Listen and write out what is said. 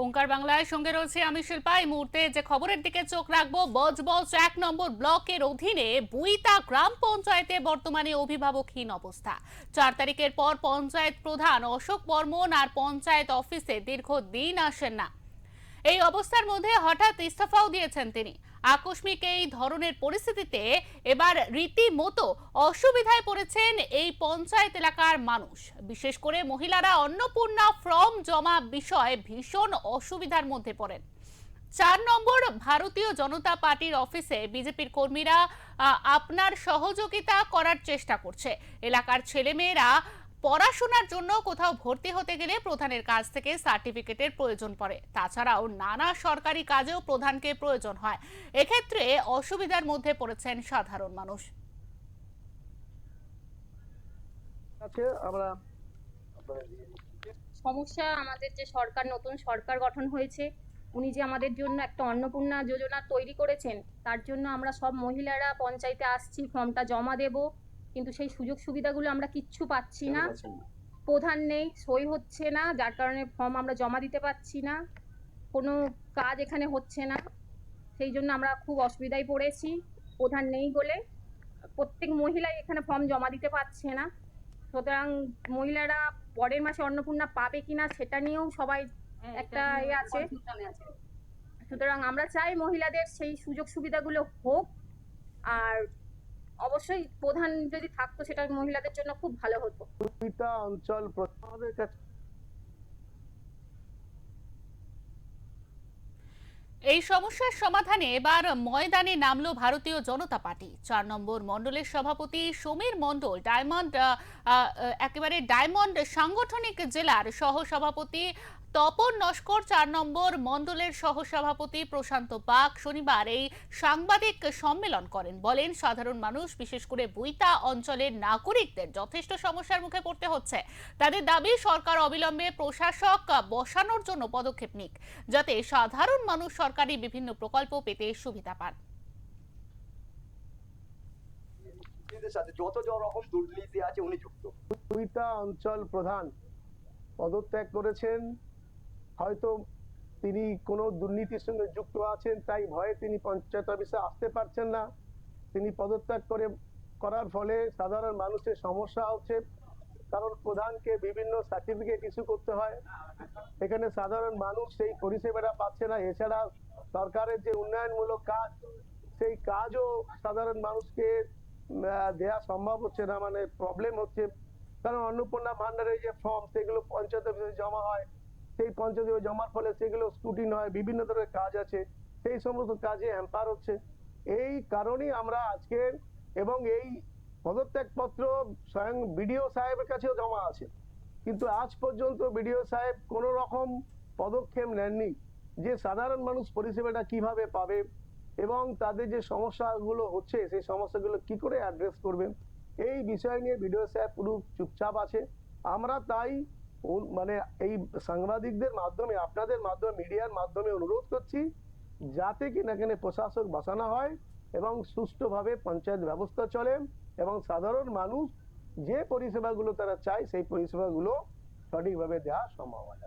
ওঙ্কার বাংলায় সঙ্গে রয়েছে আমি শিল্পা। এই মুহূর্তে যে খবরের দিকে চোখ রাখবো, বজবজ 1 নম্বর ব্লকের অধীনে বুইতা গ্রাম পঞ্চায়েতে বর্তমানে অভিভাবকহীন অবস্থা। 4 তারিখের পর পঞ্চায়েত প্রধান অশোক বর্মন আর পঞ্চায়েত অফিসে দীর্ঘদিন আসেন না। এই অবস্থার মধ্যে হঠাৎ ইস্তফাও দিয়েছেন তিনি। আকস্মিক এই ধরনের পরিস্থিতিতে এবার রীতিমতো অসুবিধায় পড়েছেন এই পঞ্চায়েত এলাকার মানুষ। বিশেষ করে মহিলারা অন্নপূর্ণা ফর্ম জমা বিষয়ে ভীষণ অসুবিধার মধ্যে পড়েন। 4 নম্বর ভারতীয় জনতা পার্টির অফিসে বিজেপির কর্মীরা আপনার সহযোগিতা করার চেষ্টা করছে। এলাকার ছেলেমেয়েরা পড়াশোনার জন্য কোথাও ভর্তি হতে গেলে প্রধানের কাছ থেকে সার্টিফিকেটের প্রয়োজন পড়ে। তাছাড়াও নানা সরকারি কাজেও প্রধানকে প্রয়োজন হয়। এক্ষেত্রে অসুবিধার মধ্যে পড়েছেন সাধারণ মানুষ। সমস্যা আমাদের যে সরকার, নতুন সরকার গঠন হয়েছে, উনি যে আমাদের জন্য একটা অন্নপূর্ণা যোজনা তৈরি করেছেন, তার জন্য আমরা সব মহিলারা পঞ্চায়েতে আসছি, ফর্মটা জমা দেব, কিন্তু সেই সুযোগ সুবিধাগুলো আমরা কিচ্ছু পাচ্ছি না। প্রধান নেই, সই হচ্ছে না, যার কারণে ফর্ম আমরা জমা দিতে পারছি না, কোনো কাজ এখানে হচ্ছে না। সেই জন্য আমরা খুব অসুবিধায় পড়েছি। প্রধান নেই বলে প্রত্যেক মহিলাই এখানে ফর্ম জমা দিতে পারছে না। সুতরাং মহিলারা পরের মাসে অন্নপূর্ণা পাবে কিনা সেটা নিয়েও সবাই একটা আছে। সুতরাং আমরা চাই মহিলাদের সেই সুযোগ সুবিধাগুলো হোক, আর অবশ্যই প্রধান যদি থাকতো সেটা মহিলাদের জন্য খুব ভালো হতো। অঞ্চল আমাদের কাছে এই সমস্যার সমাধানে এবার ময়দানে নামলো ভারতীয় জনতা পার্টি। 4 নম্বর মণ্ডলের সভাপতি সমীর মণ্ডল, ডায়মন্ড সাংগঠনিক জেলার সহসভাপতি তপন নস্কর, 4 নম্বর মণ্ডলের সহসভাপতি প্রশান্ত বাগ শনিবার এই সাংবাদিক সম্মেলন করেন। বলেন, সাধারণ মানুষ, বিশেষ করে বুইতা অঞ্চলের নাগরিকদের যথেষ্ট সমস্যার মুখে পড়তে হচ্ছে। তাদের দাবি, সরকার অবিলম্বে প্রশাসক বসানোর জন্য পদক্ষেপ নিক, যাতে সাধারণ মানুষ সরকারি বিভিন্ন প্রকল্প পেতে সুবিধা পান। যত রকম দুর্নীতি আছে উনি যুক্ত। বুইতা অঞ্চল প্রধান পদত্যাগ করেছেন। হয়তো তিনি কোনো দুর্নীতির সঙ্গে যুক্ত আছেন, তাই ভয়ে তিনি পঞ্চায়েত অফিসে আসতে পারছেন না। তিনি পদত্যাগ করার ফলে সাধারণ মানুষের সমস্যা হচ্ছে, কারণ প্রধানকে বিভিন্ন সার্টিফিকেট ইস্যু করতে হয়। এখানে সাধারণ মানুষ সেই পরিষেবাটা পাচ্ছে না। এছাড়া সরকারের যে উন্নয়নমূলক কাজ, সেই কাজও সাধারণ মানুষকে দেওয়া সম্ভব হচ্ছে না, মানে প্রবলেম হচ্ছে। কারণ অন্নপূর্ণা ভান্ডারের যে ফর্ম, সেগুলো পঞ্চায়েত অফিসে জমা হয়, সেই পঞ্চায়েত অফিসে জমার ফলে সেগুলো স্ক্রুটিনি হয়, বিভিন্ন ধরনের কাজ আছে, সেই সমস্ত কাজে হ্যাম্পার হচ্ছে। এই কারণেই আমরা আজকে, এবং এই পদত্যাগপত্র স্বয়ং বিডিও সাহেবের কাছেও জমা আছে, কিন্তু আজ পর্যন্ত বিডিও সাহেব কোনো রকম পদক্ষেপ নেননি যে সাধারণ মানুষ পরিষেবাটা কিভাবে পাবে এবং তাদের যে সমস্যাগুলো হচ্ছে সেই সমস্যাগুলো কি করে অ্যাড্রেস করবেন, এই বিষয় নিয়ে বিডিও সাহেব পুরো চুপচাপ আছে। আমরা তাই মানে এই সাংবাদিকদের মাধ্যমে, আপনাদের মাধ্যমে, মিডিয়ার মাধ্যমে অনুরোধ করছি, যাতে কিনা এখানে প্রশাসক বসানো হয় এবং সুষ্ঠুভাবে পঞ্চায়েত ব্যবস্থা চলে এবং সাধারণ মানুষ যে পরিষেবাগুলো তারা চায় সেই পরিষেবাগুলো সঠিকভাবে দেওয়া সম্ভব হয়।